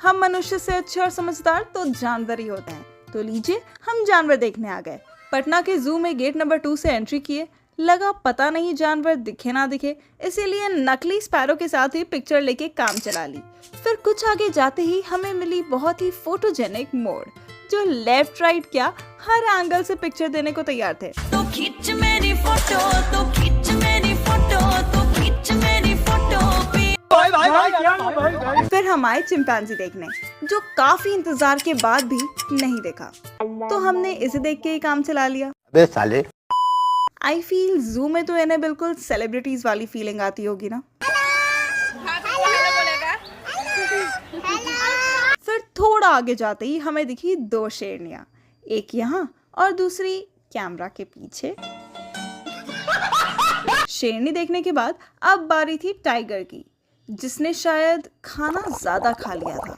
हम मनुष्य से अच्छे और समझदार तो जानवर ही होते हैं। तो लीजिए हम जानवर देखने आ गए। पटना के जू में गेट नंबर 2 से एंट्री किए। लगा पता नहीं जानवर दिखे ना दिखे, इसीलिए नकली स्पैरो के साथ ही पिक्चर लेके काम चला ली। फिर कुछ आगे जाते ही हमें मिली बहुत ही फोटोजेनिक मोड़, जो लेफ्ट राइट क्या हर एंगल से पिक्चर देने को तैयार थे। तो खींच मेरी फोटो, तो खींच मेरी फोटो, तो खींच मेरी फोटो। फिर हम आए चिंपैंजी देखने, जो काफी इंतजार के बाद भी नहीं देखा, तो हमने इसे देख के ही काम चला लिया। अबे साले, आई फील जू में तो इन्हें बिल्कुल सेलिब्रिटीज वाली फीलिंग आती होगी ना। फिर थोड़ा आगे जाते ही हमें दिखी 2 शेरनियां, एक यहाँ और दूसरी कैमरा के पीछे। शेरनी देखने के बाद अब बारी थी टाइगर की, जिसने शायद खाना ज्यादा खा लिया था।